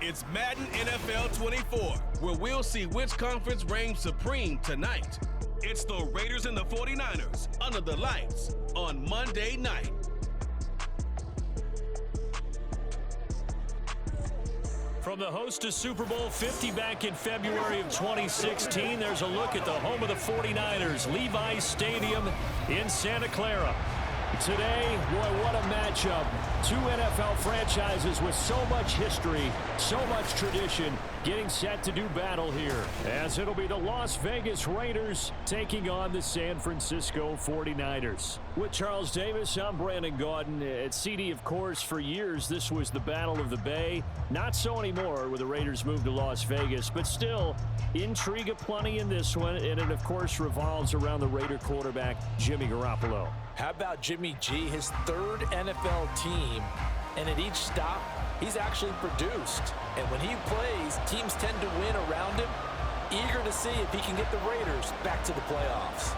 It's Madden NFL 24, where we'll see which conference reigns supreme tonight. It's the Raiders and the 49ers under the lights on Monday night. From the host to Super Bowl 50 back in February of 2016, there's a look at the home of the 49ers, Levi's Stadium in Santa Clara. Today, boy, what a matchup. Two NFL franchises with so much history, so much tradition, getting set to do battle here. As it'll be the Las Vegas Raiders taking on the San Francisco 49ers. With Charles Davis, I'm Brandon Gaudin. At CD, of course, for years, this was the Battle of the Bay. Not so anymore with the Raiders moved to Las Vegas, but still, intrigue aplenty in this one, and it, of course, revolves around the Raider quarterback, Jimmy Garoppolo. How about Jimmy G, his third NFL team, and at each stop, he's actually produced. And when he plays, teams tend to win around him, eager to see if he can get the Raiders back to the playoffs.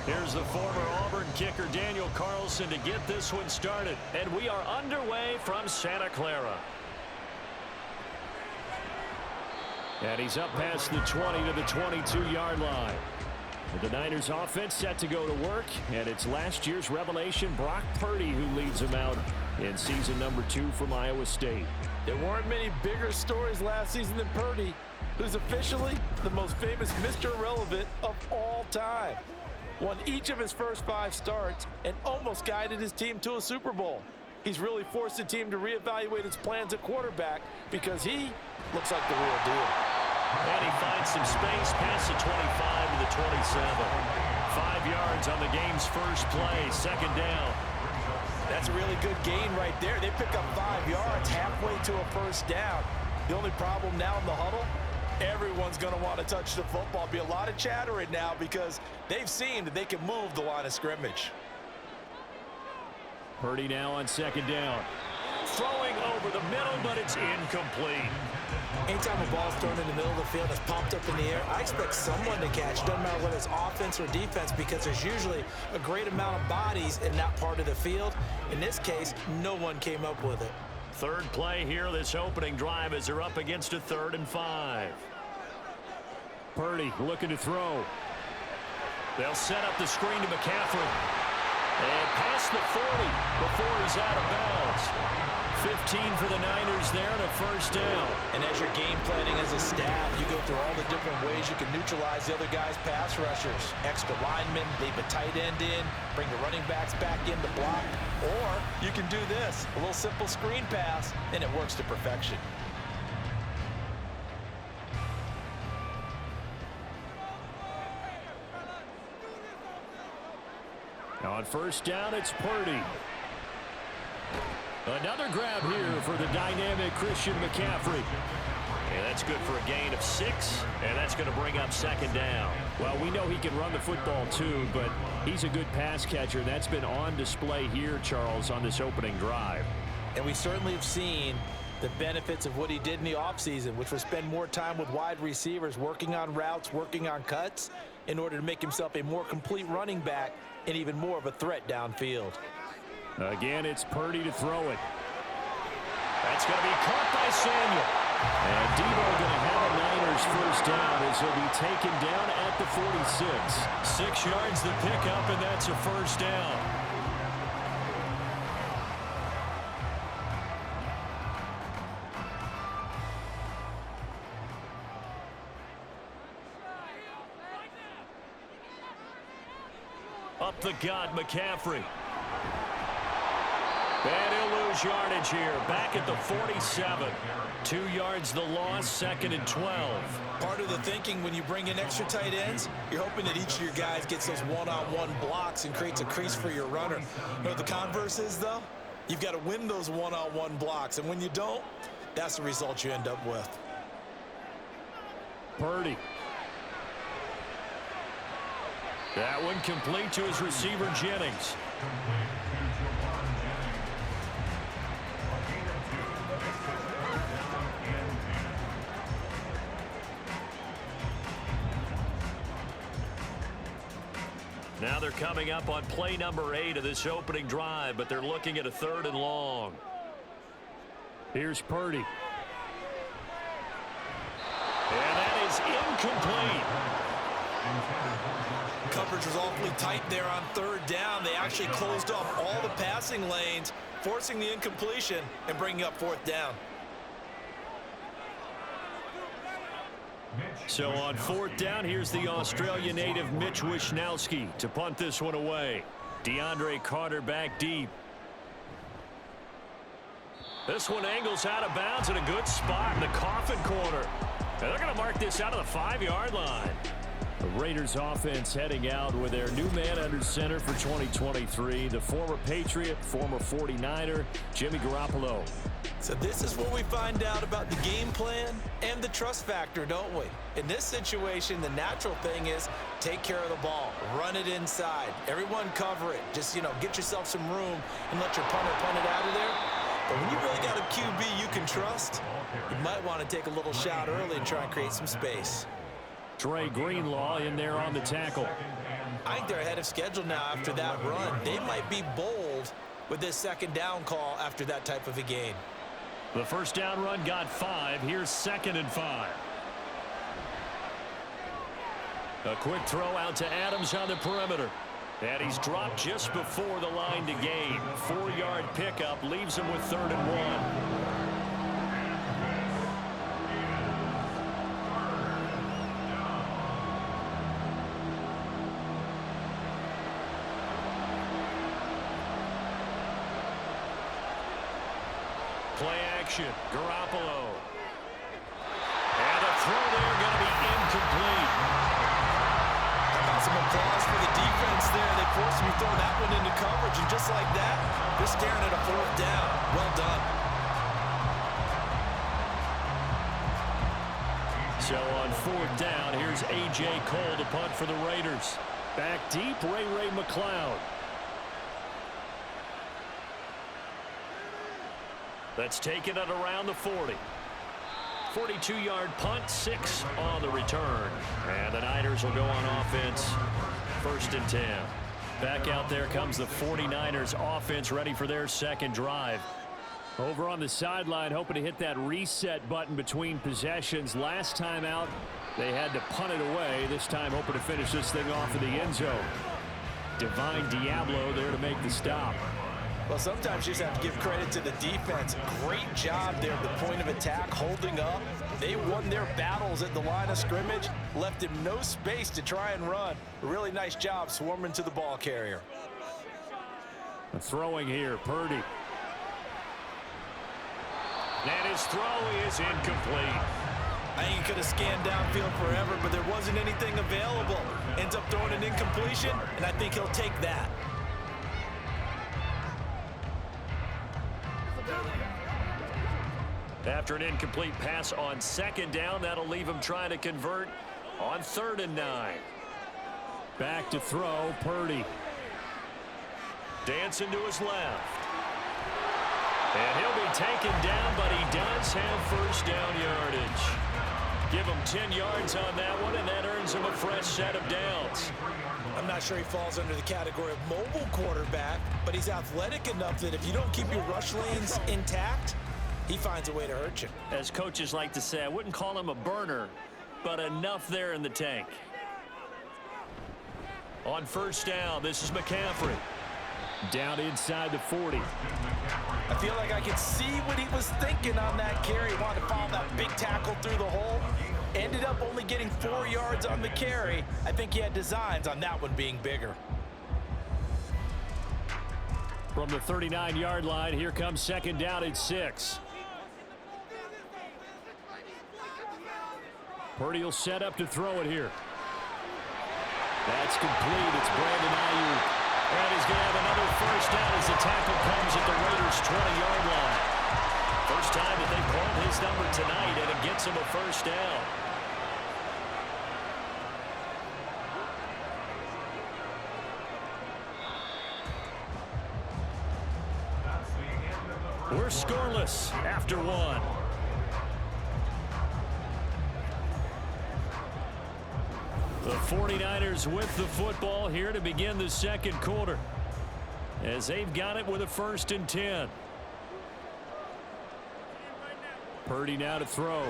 Here's the former Auburn kicker, Daniel Carlson, to get this one started. And we are underway from Santa Clara. And he's up past the 20 to the 22-yard line. The Niners offense set to go to work, and it's last year's revelation, Brock Purdy, who leads them out in season number 2 from Iowa State. There weren't many bigger stories last season than Purdy, who's officially the most famous Mr. Irrelevant of all time. Won each of his first 5 starts and almost guided his team to a Super Bowl. He's really forced the team to reevaluate its plans at quarterback because he looks like the real deal. And he finds some space past the 25 to the 27. 5 yards on the game's first play, second down. That's a really good gain right there. They pick up 5 yards halfway to a first down. The only problem now in the huddle, everyone's going to want to touch the football. Be a lot of chatter right now because they've seen that they can move the line of scrimmage. Purdy now on second down. Throwing over the middle, but it's incomplete. Anytime a ball's thrown in the middle of the field, it's popped up in the air, I expect someone to catch. Doesn't matter whether it's offense or defense because there's usually a great amount of bodies in that part of the field. In this case, no one came up with it. Third play here, this opening drive as they're up against a 3rd and 5. Purdy looking to throw. They'll set up the screen to McCaffrey. And past the 40 before he's out of bounds. 15 for the Niners there and a first down. And as you're game planning as a staff, you go through all the different ways you can neutralize the other guy's pass rushers. Extra linemen, leave a tight end in, bring the running backs back in to block. Or you can do this, a little simple screen pass, and it works to perfection. On first down, it's Purdy. Another grab here for the dynamic Christian McCaffrey. And that's good for a gain of 6, and that's going to bring up second down. Well, we know he can run the football too, but he's a good pass catcher. That's been on display here, Charles, on this opening drive. And we certainly have seen the benefits of what he did in the offseason, which was spend more time with wide receivers, working on routes, working on cuts, in order to make himself a more complete running back and even more of a threat downfield. Again, it's Purdy to throw it. That's going to be caught by Samuel. And Debo going to have a Niners first down as he'll be taken down at the 46. 6 yards to pick up, and that's a first down. Up the gut, McCaffrey. And he'll lose yardage here. Back at the 47. 2 yards the loss, 2nd and 12. Part of the thinking when you bring in extra tight ends, you're hoping that each of your guys gets those one-on-one blocks and creates a crease for your runner. You know what the converse is, though? You've got to win those one-on-one blocks. And when you don't, that's the result you end up with. Purdy. That one complete to his receiver, Jennings. Now they're coming up on play number 8 of this opening drive, but they're looking at a 3rd and long. Here's Purdy. And that is incomplete. Coverage was awfully tight there on 3rd down. They actually closed off all the passing lanes, forcing the incompletion and bringing up 4th down. So on 4th down, here's the Australia native Mitch Wishnowsky to punt this one away. DeAndre Carter back deep. This one angles out of bounds in a good spot in the coffin corner. And they're going to mark this out of the 5-yard line. The Raiders offense heading out with their new man under center for 2023, the former Patriot, former 49er, Jimmy Garoppolo. So this is what we find out about the game plan and the trust factor, don't we? In this situation, the natural thing is take care of the ball, run it inside, everyone cover it. Just, get yourself some room and let your punter punt it out of there. But when you really got a QB you can trust, you might want to take a little shot early and try and create some space. Trey Greenlaw in there on the tackle. I think they're ahead of schedule now after that run. They might be bold with this 2nd down call after that type of a game. The 1st down run got 5. Here's 2nd and 5. A quick throw out to Adams on the perimeter. And he's dropped just before the line to gain. 4-yard pickup leaves him with 3rd and 1. Play action, Garoppolo. And a throw there going to be incomplete. How about some applause for the defense there? They forced him to throw that one into coverage, and just like that, they're staring at a 4th down. Well done. So on 4th down, here's A.J. Cole to punt for the Raiders. Back deep, Ray McLeod. That's taken it around the 40. 42-yard punt, 6 on the return. And the Niners will go on offense, 1st and 10. Back out there comes the 49ers offense ready for their 2nd drive. Over on the sideline, hoping to hit that reset button between possessions. Last time out, they had to punt it away. This time, hoping to finish this thing off in the end zone. Divine Diablo there to make the stop. Well, sometimes you just have to give credit to the defense. Great job there at the point of attack, holding up. They won their battles at the line of scrimmage, left him no space to try and run. A really nice job swarming to the ball carrier. Throwing here, Purdy. And his throw is incomplete. I think he could have scanned downfield forever, but there wasn't anything available. Ends up throwing an incompletion, and I think he'll take that. After an incomplete pass on 2nd down, that'll leave him trying to convert on 3rd and 9. Back to throw, Purdy. Dancing to his left. And he'll be taken down, but he does have 1st down yardage. Give him 10 yards on that one, and that earns him a fresh set of downs. I'm not sure he falls under the category of mobile quarterback, but he's athletic enough that if you don't keep your rush lanes intact, he finds a way to hurt you. As coaches like to say, I wouldn't call him a burner, but enough there in the tank. On 1st down, this is McCaffrey. Down inside the 40. I feel like I could see what he was thinking on that carry. He wanted to follow that big tackle through the hole. Ended up only getting 4 yards on the carry. I think he had designs on that one being bigger. From the 39-yard line, here comes 2nd down at 6. Purdy will set up to throw it here. That's complete. It's Brandon Ayuk. And he's going to have another 1st down as the tackle comes at the Raiders' 20-yard line. First time that they called his number tonight, and it gets him a first down. We're scoreless after one. The 49ers with the football here to begin the second quarter, as they've got it with a 1st and 10. Purdy now to throw.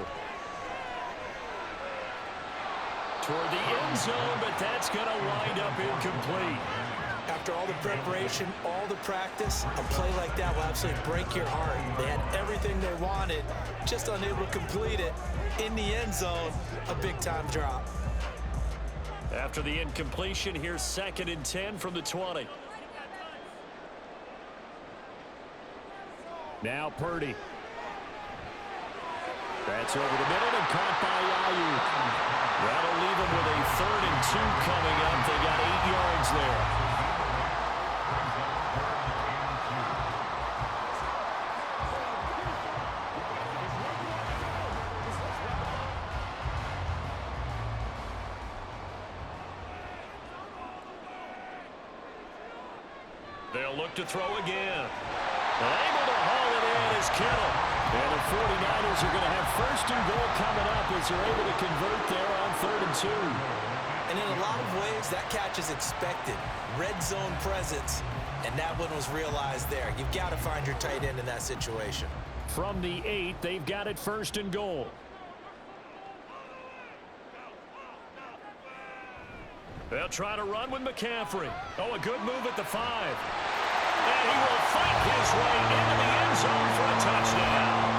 Toward the end zone, but that's going to wind up incomplete. After all the preparation, all the practice, a play like that will absolutely break your heart. They had everything they wanted, just unable to complete it. In the end zone, a big-time drop. After the incompletion, here's 2nd and 10 from the 20. Now Purdy. That's over the middle and caught by Ayuk. That'll leave them with a 3rd and 2 coming up. They got 8 yards there. They'll look to throw again. Able to haul it in is Kittle. And the 49ers are going to have 1st and goal coming up as they're able to convert there on 3rd and 2. And in a lot of ways, that catch is expected. Red zone presence, and that one was realized there. You've got to find your tight end in that situation. From the 8, they've got it 1st and goal. They'll try to run with McCaffrey. Oh, a good move at the 5. And he will fight his way into the end zone for a touchdown.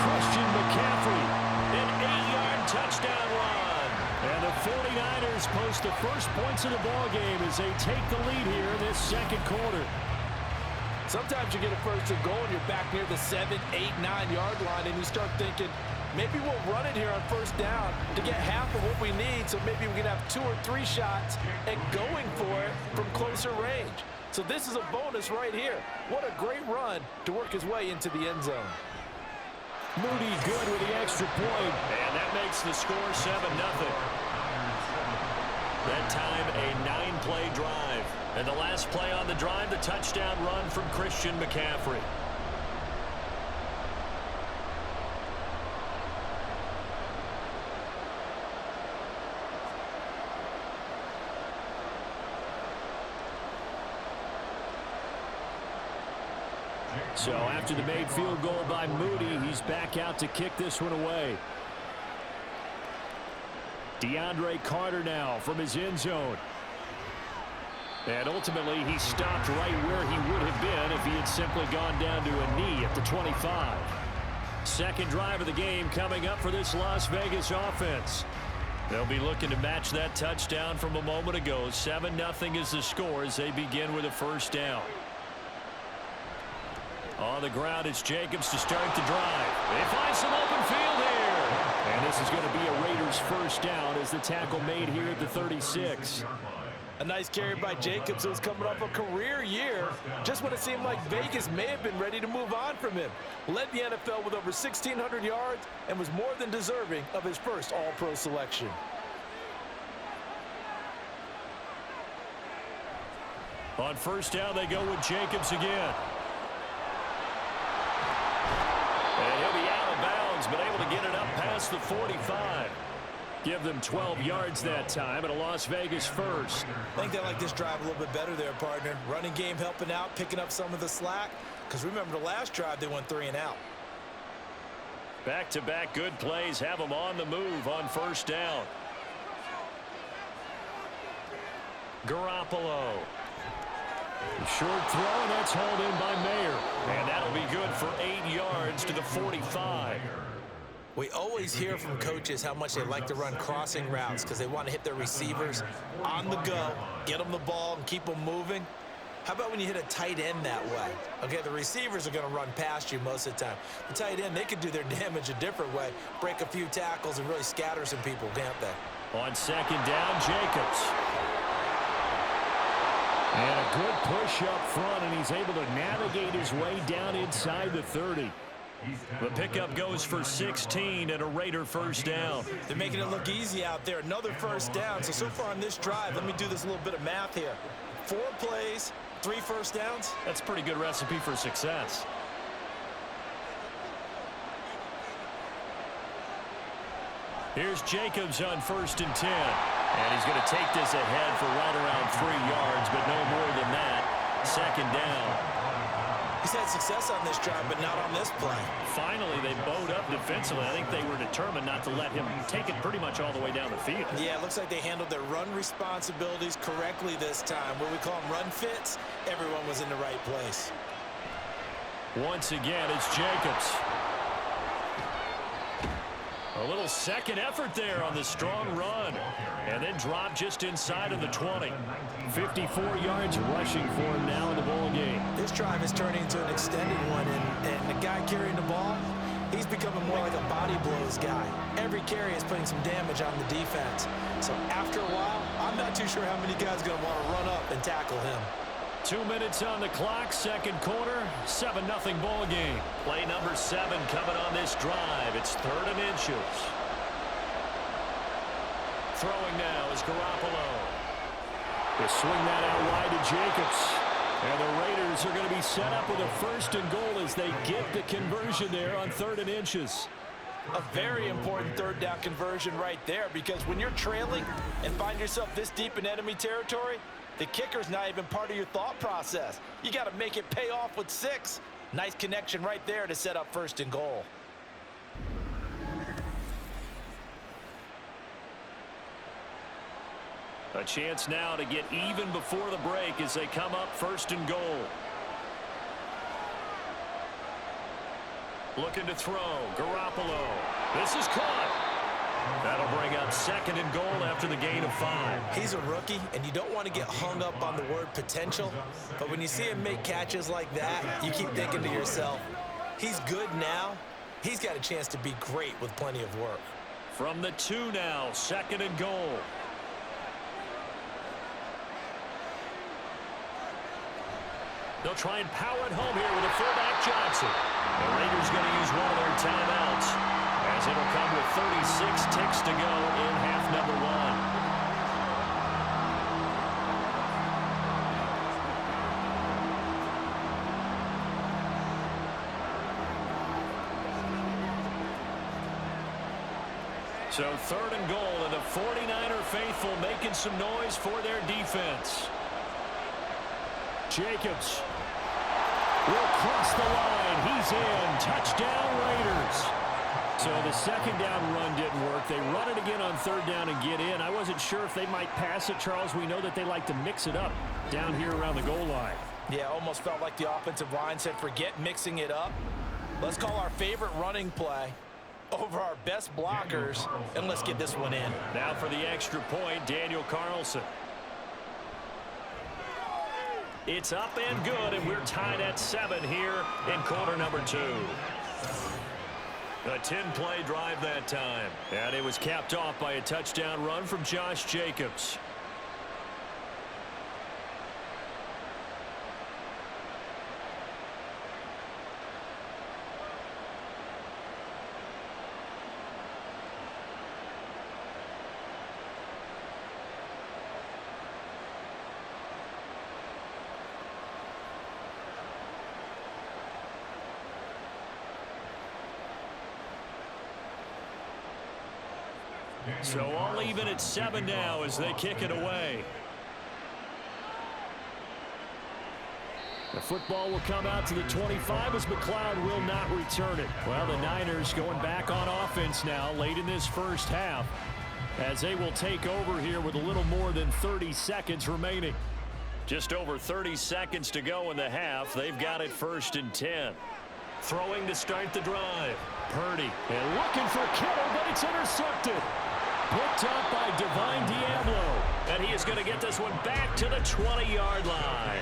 Christian McCaffrey, an 8-yard touchdown run. And the 49ers post the first points of the ballgame as they take the lead here in this second quarter. Sometimes you get a 1st and goal and you're back near the 7, 8, 9-yard line, and you start thinking, maybe we'll run it here on 1st down to get half of what we need, so maybe we can have 2 or 3 shots and going for it from closer range. So this is a bonus right here. What a great run to work his way into the end zone. Moody good with the extra point. And that makes the score 7-0. That time a 9-play drive. And the last play on the drive, the touchdown run from Christian McCaffrey. So after the made field goal by Moody, he's back out to kick this one away. DeAndre Carter now from his end zone. And ultimately, he stopped right where he would have been if he had simply gone down to a knee at the 25. Second drive of the game coming up for this Las Vegas offense. They'll be looking to match that touchdown from a moment ago. 7-0 is the score as they begin with a 1st down. On the ground, it's Jacobs to start the drive. They find some open field here. And this is going to be a Raiders 1st down as the tackle made here at the 36. A nice carry by Jacobs, who's coming off a career year. Just when it seemed like Vegas may have been ready to move on from him. Led the NFL with over 1,600 yards and was more than deserving of his first All-Pro selection. On 1st down, they go with Jacobs again. And he'll be out of bounds, but able to get it up past the 45. Give them 12 yards that time and a Las Vegas 1st. I think they like this drive a little bit better there, partner. Running game helping out, picking up some of the slack. Because remember, the last drive, they went 3 and out. Back-to-back good plays have them on the move on 1st down. Garoppolo. Short throw, and that's hauled in by Mayer. And that'll be good for 8 yards to the 45. We always hear from coaches how much they like to run crossing routes because they want to hit their receivers on the go, get them the ball, and keep them moving. How about when you hit a tight end that way? Okay, the receivers are going to run past you most of the time. The tight end, they could do their damage a different way, break a few tackles, and really scatter some people, can't they? On 2nd down, Jacobs. And a good push up front, and he's able to navigate his way down inside the 30. The pickup goes for 16 and a Raider first down. They're making it look easy out there. Another first down. So far on this drive, let me do this little bit of math here. 4 plays, 3 first downs. That's a pretty good recipe for success. Here's Jacobs on 1st and 10. And he's going to take this ahead for right around 3 yards, but no more than that. 2nd down. He's had success on this drive, but not on this play. Finally, they bowed up defensively. I think they were determined not to let him take it pretty much all the way down the field. Yeah, it looks like they handled their run responsibilities correctly this time. What we call them run fits, everyone was in the right place. Once again, it's Jacobs. A little second effort there on the strong run. And then drop just inside of the 20. 54 yards rushing for him now in the ball game. This drive is turning into an extended one, and the guy carrying the ball, he's becoming more like a body blows guy. Every carry is putting some damage on the defense. So after a while, I'm not too sure how many guys are going to want to run up and tackle him. 2 minutes on the clock, 2nd quarter, 7-0 ball game. Play number 7 coming on this drive. It's 3rd and inches. Throwing now is Garoppolo. They swing that out wide to Jacobs. And the Raiders are going to be set up with a 1st and goal as they get the conversion there on 3rd and inches. A very important 3rd down conversion right there, because when you're trailing and find yourself this deep in enemy territory, the kicker's not even part of your thought process. You got to make it pay off with 6. Nice connection right there to set up 1st and goal. A chance now to get even before the break as they come up 1st and goal. Looking to throw. Garoppolo. This is caught. That'll bring up 2nd and goal after the gain of 5. He's a rookie, and you don't want to get hung up on the word potential. But when you see him make catches like that, you keep thinking to yourself, he's good now. He's got a chance to be great with plenty of work. From the 2 now, 2nd and goal. They'll try and power it home here with a fullback Johnson. The Raiders going to use one of their timeouts, as it'll come with 36 ticks to go in half number 1. So 3rd and goal, and the 49er faithful making some noise for their defense. Jacobs will cross the line. He's in. Touchdown, Raiders. So the 2nd down run didn't work. They run it again on 3rd down and get in. I wasn't sure if they might pass it, Charles. We know that they like to mix it up down here around the goal line. Yeah, almost felt like the offensive line said, forget mixing it up. Let's call our favorite running play over our best blockers, and let's get this one in. Now for the extra point, Daniel Carlson. It's up and good, and we're tied at 7 here in quarter number 2. A 10-play drive that time, and it was capped off by a touchdown run from Josh Jacobs. So all even at 7 now as they kick it away. The football will come out to the 25 as McLeod will not return it. Well, the Niners going back on offense now late in this first half as they will take over here with a little more than 30 seconds remaining. Just over 30 seconds to go in the half. They've got it 1st and 10. Throwing to start the drive. Purdy. And looking for Kittle, but it's intercepted. Picked up by Divine Diablo. And he is going to get this one back to the 20-yard line.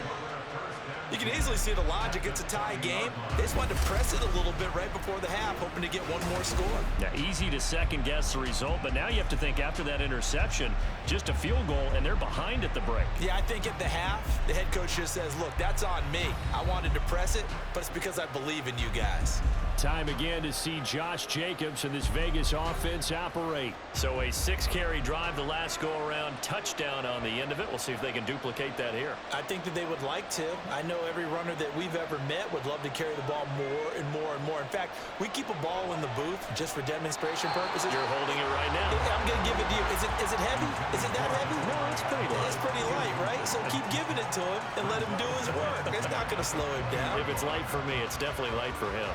You can easily see the logic. It's a tie game. They just wanted to press it a little bit right before the half, hoping to get one more score. Now, easy to second-guess the result, but now you have to think after that interception, just a field goal, and they're behind at the break. Yeah, I think at the half, the head coach just says, look, that's on me. I wanted to press it, but it's because I believe in you guys. Time again to see Josh Jacobs and this Vegas offense operate. So a 6-carry drive the last go-around, touchdown on the end of it. We'll see if they can duplicate that here. I think that they would like to. I know every runner that we've ever met would love to carry the ball more and more and more. In fact, we keep a ball in the booth just for demonstration purposes. You're holding it right now. I'm going to give it to you. Is it heavy? Is it that heavy? No, it's pretty light. It's pretty light, right? So keep giving it to him and let him do his work. It's not going to slow him down. If it's light for me, it's definitely light for him.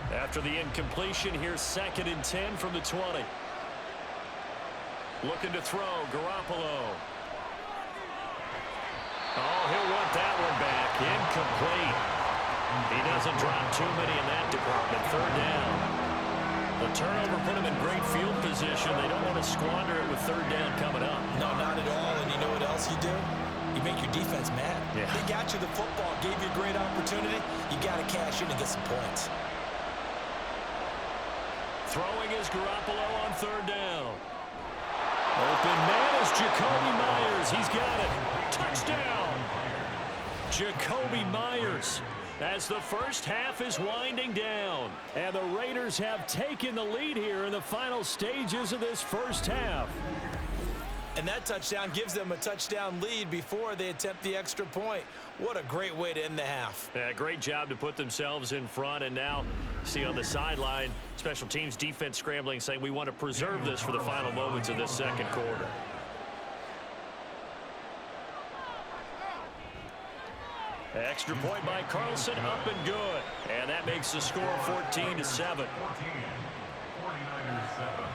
After the incompletion, here's 2nd and 10 from the 20. Looking to throw, Garoppolo. Oh, he'll want that one back. Incomplete. He doesn't drop too many in that department. 3rd down. The turnover put him in great field position. They don't want to squander it with 3rd down coming up. No, not at all. And you know what else you do? You make your defense mad. Yeah. They got you the football, gave you a great opportunity. You got to cash in and get some points. Throwing is Garoppolo on 3rd down. Open man is Jacoby Myers. He's got it. Touchdown. Jacoby Myers as the first half is winding down. And the Raiders have taken the lead here in the final stages of this first half. And that touchdown gives them a touchdown lead before they attempt the extra point. What a great way to end the half. Yeah, great job to put themselves in front. And now, see on the sideline, special teams defense scrambling, saying we want to preserve this for the final moments of this 2nd quarter. Extra point by Carlson, up and good. And that makes the score 14-7. 49ers 7.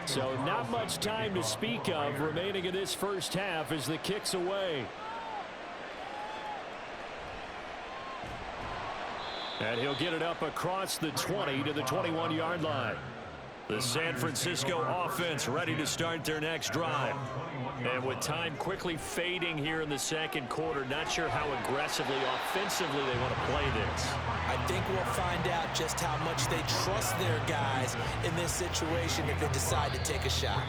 So not much time to speak of remaining in this first half as the kick's away. And he'll get it up across the 20 to the 21-yard line. The San Francisco offense ready to start their next drive. And with time quickly fading here in the 2nd quarter, not sure how aggressively, offensively they want to play this. I think we'll find out just how much they trust their guys in this situation if they decide to take a shot.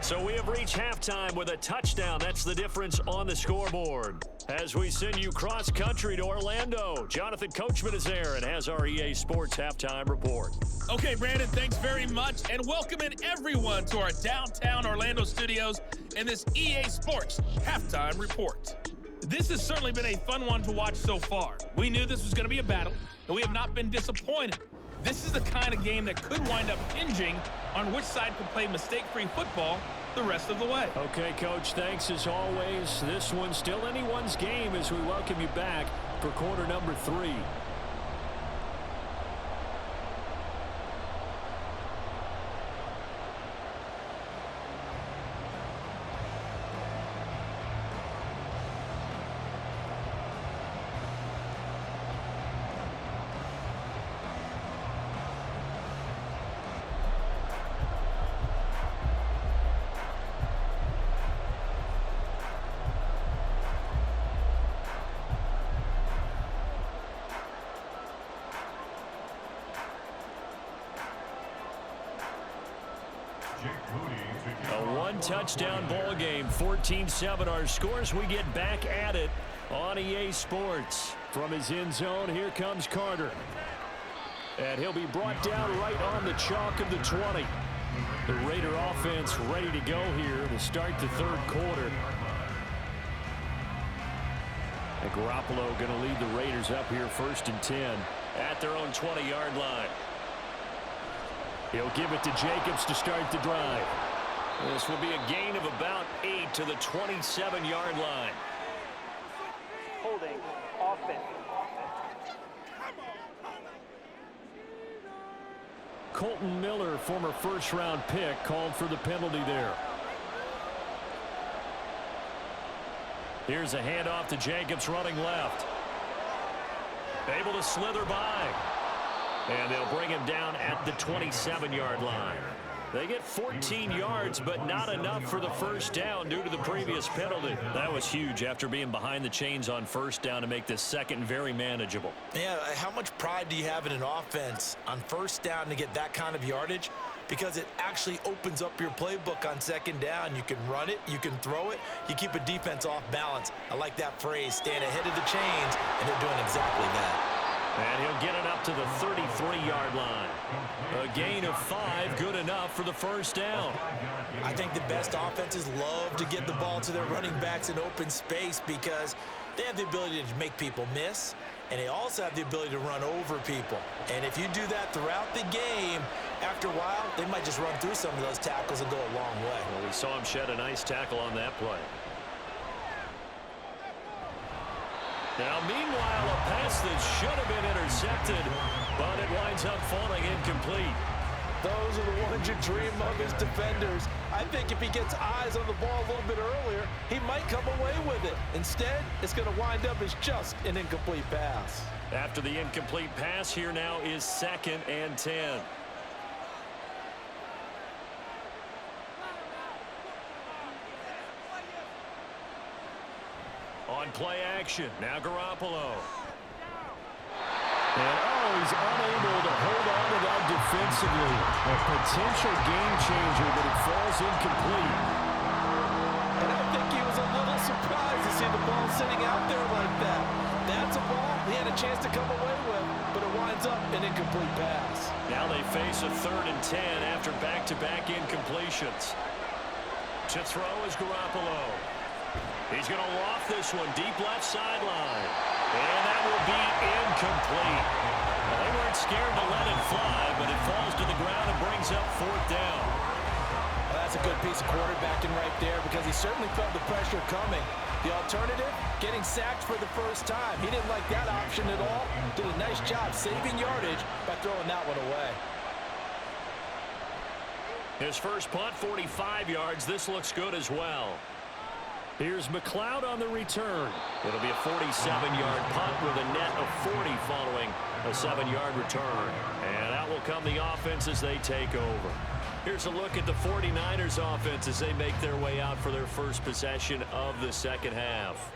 So we have reached halftime with a touchdown. That's the difference on the scoreboard. As we send you cross-country to Orlando, Jonathan Coachman is there and has our EA Sports Halftime Report. Okay, Brandon, thanks very much, and welcoming everyone to our downtown Orlando studios in this EA Sports Halftime Report. This has certainly been a fun one to watch so far. We knew this was going to be a battle, and we have not been disappointed. This is the kind of game that could wind up hinging on which side can play mistake-free football the rest of the way. Okay, Coach, thanks as always. This one's still anyone's game as we welcome you back for quarter number 3. A one-touchdown ball game, 14-7 our scores. We get back at it on EA Sports. From his end zone, here comes Carter. And he'll be brought down right on the chalk of the 20. The Raider offense ready to go here to start the 3rd quarter. And Garoppolo going to lead the Raiders up here 1st and 10 at their own 20-yard line. He'll give it to Jacobs to start the drive. This will be a gain of about 8 to the 27-yard line. Holding offense. Colton Miller, former first-round pick, called for the penalty there. Here's a handoff to Jacobs running left. Able to slither by. And they'll bring him down at the 27-yard line. They get 14 yards, but not enough for the first down due to the previous penalty. That was huge after being behind the chains on first down to make this second very manageable. Yeah, how much pride do you have in an offense on first down to get that kind of yardage? Because it actually opens up your playbook on second down. You can run it, you can throw it, you keep a defense off balance. I like that phrase, staying ahead of the chains, and they're doing exactly that. And he'll get it up to the 33-yard line. A gain of 5, good enough for the first down. I think the best offenses love to get the ball to their running backs in open space because they have the ability to make people miss, and they also have the ability to run over people. And if you do that throughout the game, after a while, they might just run through some of those tackles and go a long way. Well, we saw him shed a nice tackle on that play. Now, meanwhile, a pass that should have been intercepted, but it winds up falling incomplete. Those are the ones you dream of as defenders. I think if he gets eyes on the ball a little bit earlier, he might come away with it. Instead, it's going to wind up as just an incomplete pass. After the incomplete pass, here now is 2nd and 10. On play action, now Garoppolo. And he's unable to hold on to that defensively. A potential game changer, but it falls incomplete. And I think he was a little surprised to see the ball sitting out there like that. That's a ball he had a chance to come away with, but it winds up an incomplete pass. Now they face a 3rd and 10 after back-to-back incompletions. To throw is Garoppolo. He's going to loft this one deep left sideline. And that will be incomplete. Well, they weren't scared to let it fly, but it falls to the ground and brings up 4th down. Well, that's a good piece of quarterbacking right there because he certainly felt the pressure coming. The alternative, getting sacked for the first time. He didn't like that option at all. Did a nice job saving yardage by throwing that one away. His first punt, 45 yards. This looks good as well. Here's McLeod on the return. It'll be a 47-yard punt with a net of 40 following a 7-yard return. And out will come the offense as they take over. Here's a look at the 49ers offense as they make their way out for their first possession of the second half.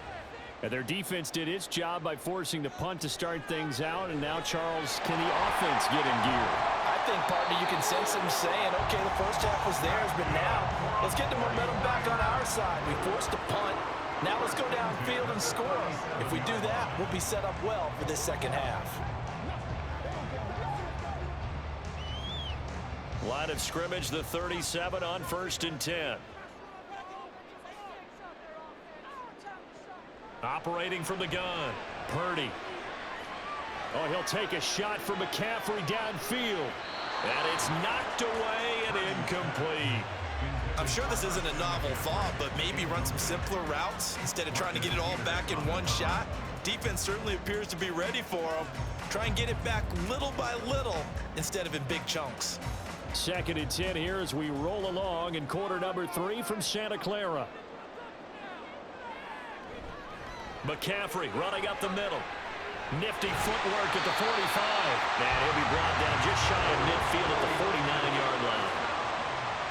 And their defense did its job by forcing the punt to start things out. And now, Charles, can the offense get in gear? I think, partner, you can sense them saying, okay, the first half was theirs, but now let's get the momentum back on our side. We forced a punt. Now let's go downfield and score. If we do that, we'll be set up well for this second half. Line of scrimmage, the 37 on 1st and 10. Operating from the gun, Purdy. Oh, he'll take a shot from McCaffrey downfield. And it's knocked away and incomplete. I'm sure this isn't a novel thought, but maybe run some simpler routes instead of trying to get it all back in one shot. Defense certainly appears to be ready for him. Try and get it back little by little instead of in big chunks. 2nd and 10 here as we roll along in quarter number 3 from Santa Clara. McCaffrey running up the middle. Nifty footwork at the 45. And he'll be brought down just shy of midfield at the 49-yard line.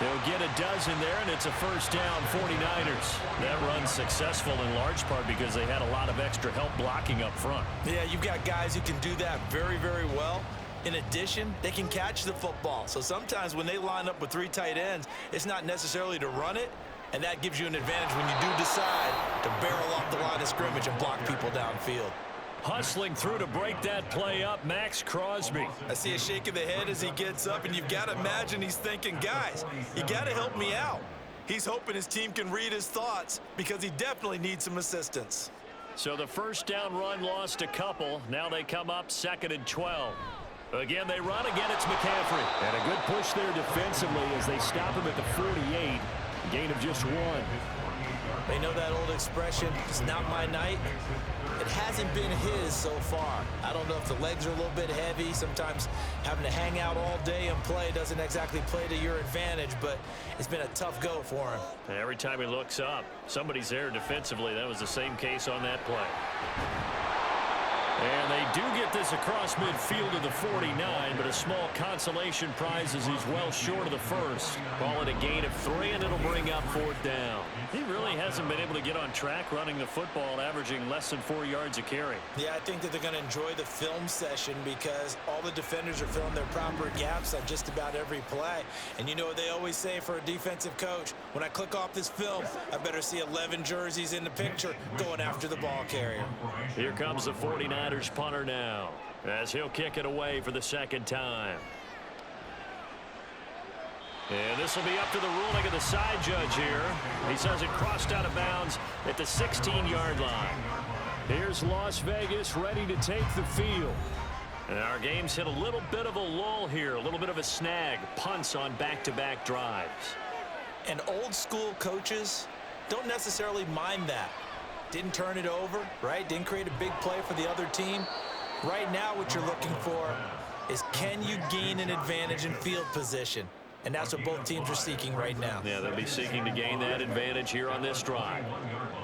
They'll get a dozen there, and it's a first down, 49ers. That run's successful in large part because they had a lot of extra help blocking up front. Yeah, you've got guys who can do that very, very well. In addition, they can catch the football. So sometimes when they line up with 3 tight ends, it's not necessarily to run it, and that gives you an advantage when you do decide to barrel off the line of scrimmage and block people downfield. Hustling through to break that play up, Max Crosby. I see a shake of the head as he gets up, and you've got to imagine he's thinking, guys, you got to help me out. He's hoping his team can read his thoughts because he definitely needs some assistance. So the first down run lost a couple. Now they come up 2nd and 12. Again, they run. Again, it's McCaffrey. And a good push there defensively as they stop him at the 48. Gain of just 1. They know that old expression, it's not my night. It hasn't been his so far. I don't know if the legs are a little bit heavy. Sometimes having to hang out all day and play doesn't exactly play to your advantage, but it's been a tough go for him. And every time he looks up, somebody's there defensively. That was the same case on that play. And they do get this across midfield to the 49, but a small consolation prize as he's well short of the first. Call it a gain of 3, and it'll bring up 4th down. He really hasn't been able to get on track running the football, averaging less than 4 yards a carry. Yeah, I think that they're going to enjoy the film session because all the defenders are filling their proper gaps on just about every play. And you know what they always say for a defensive coach? When I click off this film, I better see 11 jerseys in the picture going after the ball carrier. Here comes the 49ers punter now, as he'll kick it away for the 2nd time. And this will be up to the ruling of the side judge here. He says it crossed out of bounds at the 16-yard line. Here's Las Vegas ready to take the field. And our game's hit a little bit of a lull here, a little bit of a snag. Punts on back-to-back drives. And old-school coaches don't necessarily mind that. Didn't turn it over, right? Didn't create a big play for the other team. Right now what you're looking for is, can you gain an advantage in field position? And that's what both teams are seeking right now. Yeah, they'll be seeking to gain that advantage here on this drive.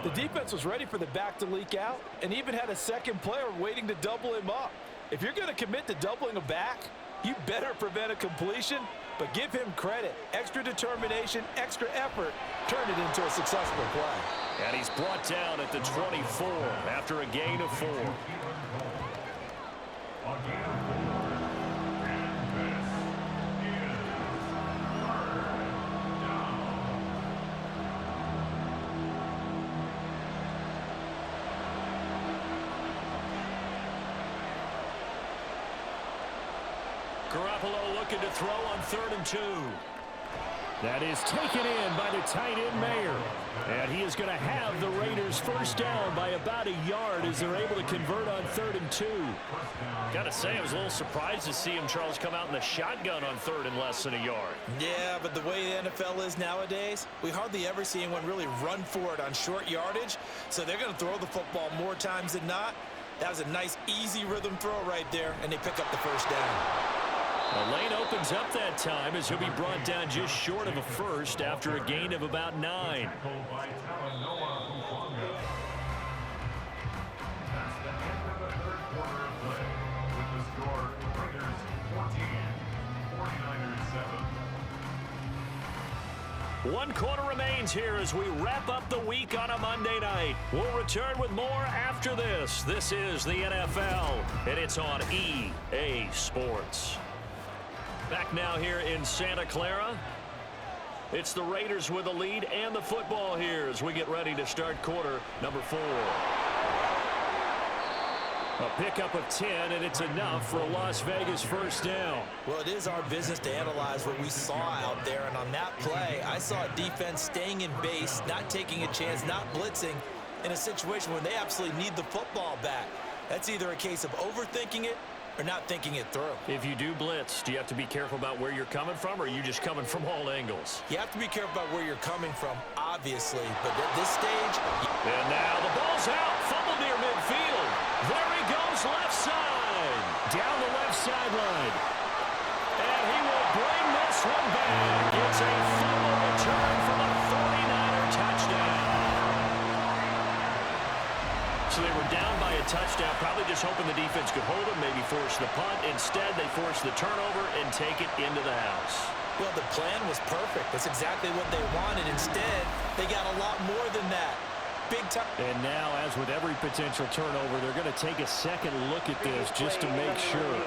The defense was ready for the back to leak out and even had a second player waiting to double him up. If you're going to commit to doubling a back, you better prevent a completion, but give him credit. Extra determination, extra effort, turned it into a successful play. And he's brought down at the 24 after a gain of 4. Garoppolo looking to throw on 3rd and 2. That is taken in by the tight end, Mayer. And he is going to have the Raiders first down by about a yard as they're able to convert on 3rd and 2. Got to say, I was a little surprised to see him, Charles, come out in the shotgun on 3rd and less than a yard. Yeah, but the way the NFL is nowadays, we hardly ever see anyone really run for it on short yardage. So they're going to throw the football more times than not. That was a nice, easy rhythm throw right there, and they pick up the first down. The lane opens up that time as he'll be brought down just short of a first after a gain of about 9. One quarter remains here as we wrap up the week on a Monday night. We'll return with more after this. This is the NFL, and it's on EA Sports. Back now here in Santa Clara. It's the Raiders with the lead and the football here as we get ready to start quarter number 4. A pickup of 10, and it's enough for a Las Vegas first down. Well, it is our business to analyze what we saw out there, and on that play, I saw a defense staying in base, not taking a chance, not blitzing, in a situation where they absolutely need the football back. That's either a case of overthinking it or not thinking it through. If you do blitz, do you have to be careful about where you're coming from, or are you just coming from all angles? You have to be careful about where you're coming from, obviously, but at this stage... And now the ball's out, fumble near midfield. There he goes, left side. Down the left sideline. And he will bring this one back. It's a fumble return for the 49er touchdown. So they were down by a touchdown, probably just hoping the defense could hold them, maybe force the punt. Instead, they forced the turnover and take it into the house. Well, the plan was perfect. That's exactly what they wanted. Instead, they got a lot more than that. Big time. And now, as with every potential turnover, they're going to take a second look at this just to make sure.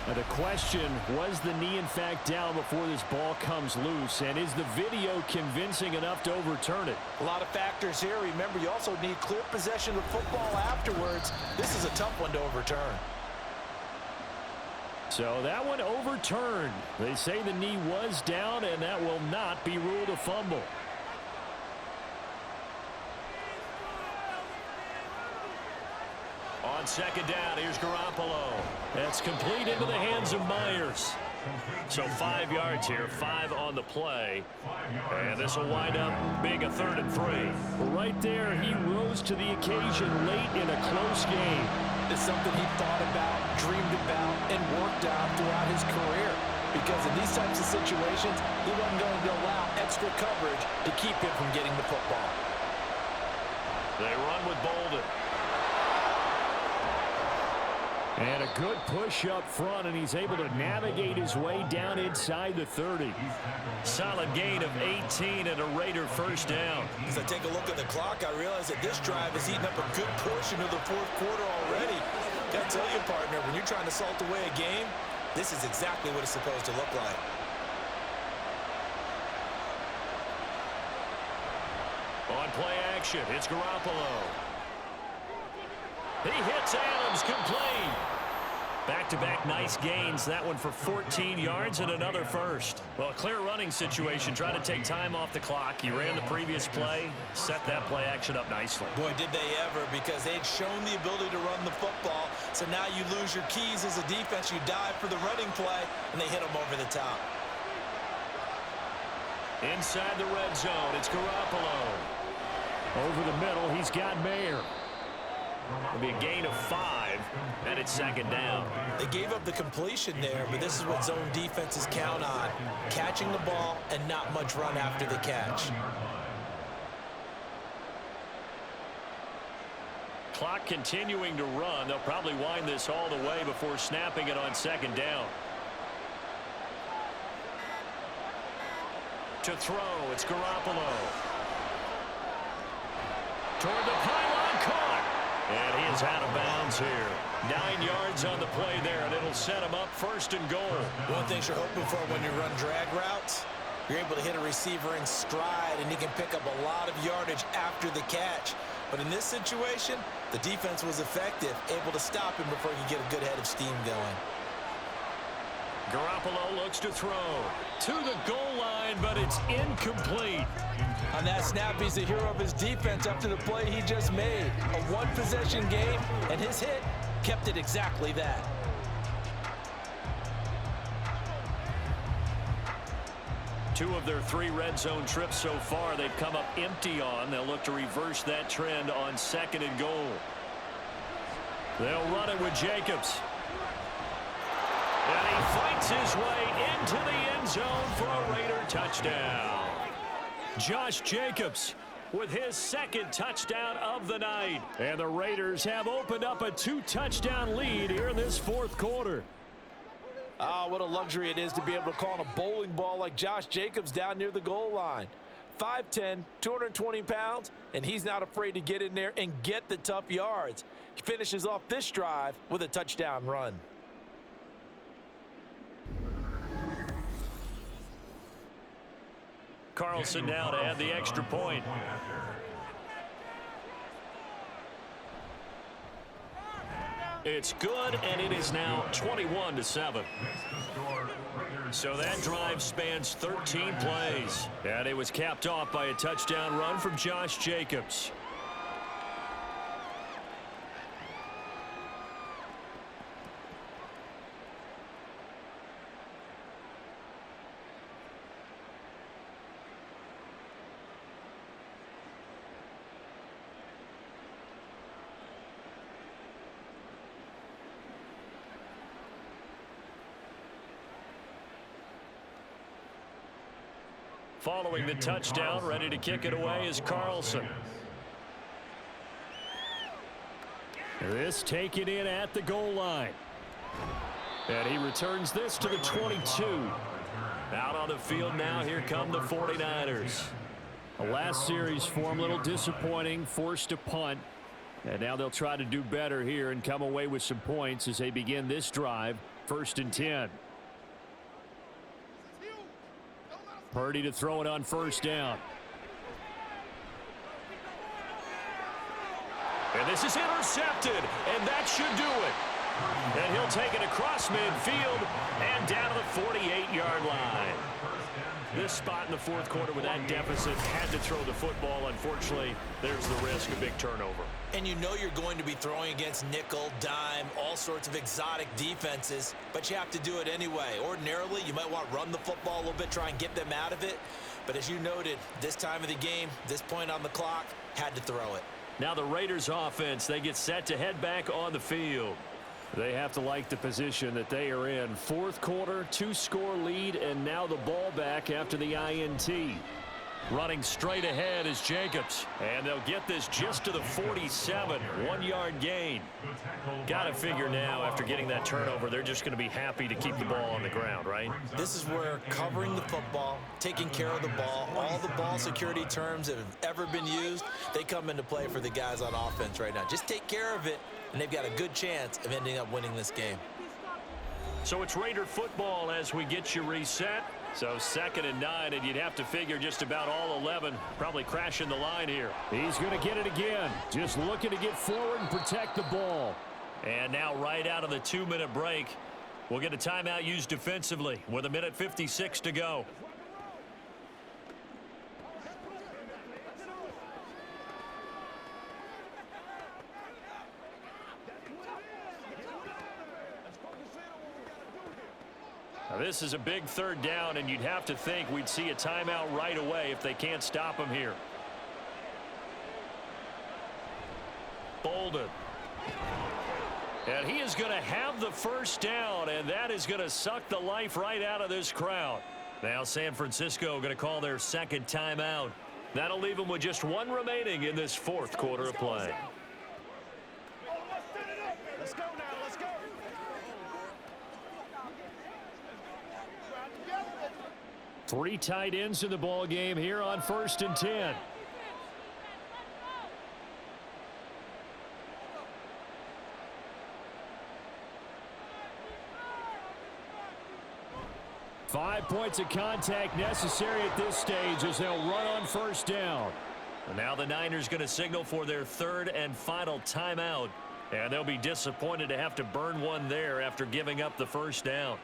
Now the question, was the knee in fact down before this ball comes loose? And is the video convincing enough to overturn it? A lot of factors here. Remember, you also need clear possession of football afterwards. This is a tough one to overturn. So that one overturned. They say the knee was down, and that will not be ruled a fumble. On second down, here's Garoppolo. That's complete into the hands of Myers. So 5 yards here, 5 on the play. And this will wind up being a 3rd and 3. Right there, he rose to the occasion late in a close game. It's something he thought about, dreamed about, and worked on throughout his career. Because in these types of situations, he wasn't going to allow extra coverage to keep him from getting the football. They run with Bolden. And a good push up front, and he's able to navigate his way down inside the 30. Solid gain of 18 and a Raider first down. As I take a look at the clock, I realize that this drive has eaten up a good portion of the fourth quarter already. Gotta tell you, partner, when you're trying to salt away a game, this is exactly what it's supposed to look like. On play action, it's Garoppolo. He hits Adams, complete. Back-to-back nice gains. That one for 14 yards and another first. Well, a clear running situation. Trying to take time off the clock. He ran the previous play, set that play action up nicely. Boy, did they ever, because they'd shown the ability to run the football. So now you lose your keys as a defense. You dive for the running play, and they hit them over the top. Inside the red zone, it's Garoppolo. Over the middle, he's got Mayer. It'll be a gain of 5, and it's second down. They gave up the completion there, but this is what zone defenses count on. Catching the ball and not much run after the catch. Clock continuing to run. They'll probably wind this all the way before snapping it on second down. To throw, it's Garoppolo. Toward the pylon, caught. And he is out of bounds here. 9 yards on the play there, and it'll set him up first and goal. One thing you're hoping for when you run drag routes, you're able to hit a receiver in stride, and he can pick up a lot of yardage after the catch. But in this situation, the defense was effective, able to stop him before he could get a good head of steam going. Garoppolo looks to throw to the goal line, but it's incomplete. On that snap, he's the hero of his defense after the play he just made. A one-possession game, and his hit kept it exactly that. Two of their 3 red zone trips so far they've come up empty on. They'll look to reverse that trend on second and goal. They'll run it with Jacobs. And he fights his way into the end zone for a Raider touchdown. Josh Jacobs with his second touchdown of the night. And the Raiders have opened up a 2-touchdown lead here in this fourth quarter. Ah, what a luxury it is to be able to call a bowling ball like Josh Jacobs down near the goal line. 5'10", 220 pounds, and he's not afraid to get in there and get the tough yards. He finishes off this drive with a touchdown run. Carlson now to add the extra point. It's good, and it is now 21-7. So that drive spans 13 plays. And it was capped off by a touchdown run from Josh Jacobs. Following the touchdown, ready to kick it away is Carlson. This taken in at the goal line. And he returns this to the 22. Out on the field now, here come the 49ers. The last series for him, a little disappointing, forced a punt. And now they'll try to do better here and come away with some points as they begin this drive, 1st and 10. Purdy to throw it on 1st down. And this is intercepted, and that should do it. And he'll take it across midfield and down to the 48-yard line. This spot in the fourth quarter with that deficit had to throw the football. Unfortunately, there's the risk of big turnover. And you know you're going to be throwing against nickel, dime, all sorts of exotic defenses, but you have to do it anyway. Ordinarily, you might want to run the football a little bit, try and get them out of it. But as you noted, this time of the game, this point on the clock, had to throw it. Now the Raiders offense, they get set to head back on the field. They have to like the position that they are in. Fourth quarter, 2-score lead, and now the ball back after the INT. Running straight ahead is Jacobs. And they'll get this just to the 47. 1-yard gain. Got to figure now, after getting that turnover, they're just going to be happy to keep the ball on the ground, right? This is where covering the football, taking care of the ball, all the ball security terms that have ever been used, they come into play for the guys on offense right now. Just take care of it, and they've got a good chance of ending up winning this game. So it's Raider football as we get you reset. So 2nd and 9, and you'd have to figure just about all 11 probably crashing the line here. He's going to get it again. Just looking to get forward and protect the ball. And now right out of the 2-minute break, we'll get a timeout used defensively with 1:56 to go. Now this is a big 3rd down, and you'd have to think we'd see a timeout right away if they can't stop him here. Bolden. And he is going to have the 1st down, and that is going to suck the life right out of this crowd. Now San Francisco going to call their 2nd timeout. That'll leave them with just 1 remaining in this 4th quarter of play. Let's go now. Let's go. 3 tight ends in the ball game here on 1st and 10. Five points of contact necessary at this stage as they'll run on 1st down. And now the Niners going to signal for their 3rd and final timeout. And they'll be disappointed to have to burn one there after giving up the 1st down.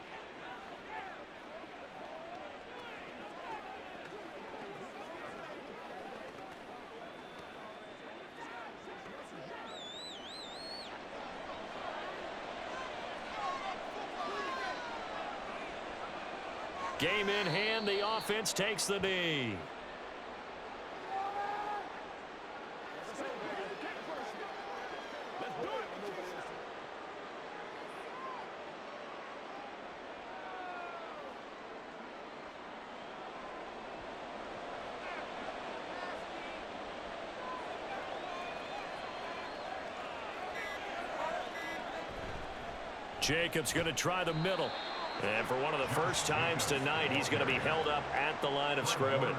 Game in hand, the offense takes the knee. Jacobs going to try the middle. And for one of the first times tonight, he's going to be held up at the line of scrimmage.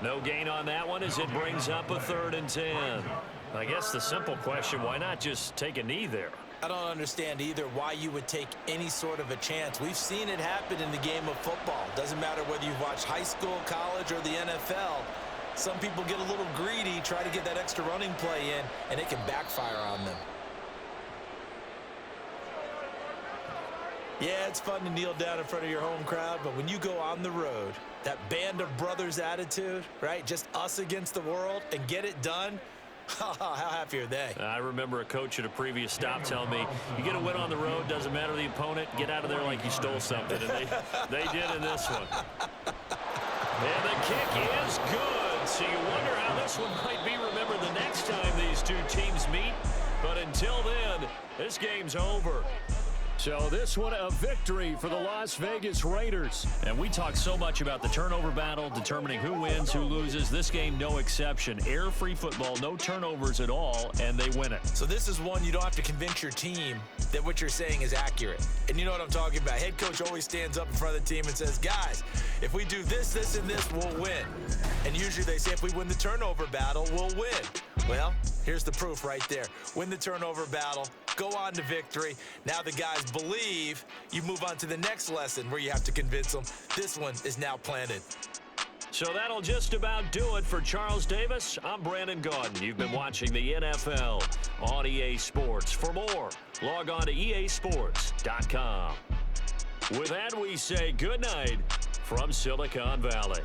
No gain on that one as it brings up a 3rd and 10. I guess the simple question, why not just take a knee there? I don't understand either why you would take any sort of a chance. We've seen it happen in the game of football. Doesn't matter whether you've watched high school, college, or the NFL. Some people get a little greedy, try to get that extra running play in, and it can backfire on them. Yeah, it's fun to kneel down in front of your home crowd, but when you go on the road, that band of brothers attitude, right? Just us against the world and get it done. How happy are they? I remember a coach at a previous stop telling me, you get a win on the road, doesn't matter the opponent, get out of there like you stole something. And they did in this one. And the kick is good. So you wonder how this one might be remembered the next time these two teams meet. But until then, this game's over. So this one a victory for the Las Vegas Raiders. And we talk so much about the turnover battle, determining who wins, who loses. This game, no exception. Air-free football, no turnovers at all, and they win it. So this is one you don't have to convince your team that what you're saying is accurate. And you know what I'm talking about. Head coach always stands up in front of the team and says, guys, if we do this, this, and this, we'll win. And usually they say if we win the turnover battle, we'll win. Well, here's the proof right there. Win the turnover battle, go on to victory. Now the guys believe. You move on to the next lesson where you have to convince them. This one is now planted. So that'll just about do it for Charles Davis. I'm Brandon Gaudin. You've been watching the NFL on EA Sports. For more, log on to easports.com. With that, we say good night from Silicon Valley.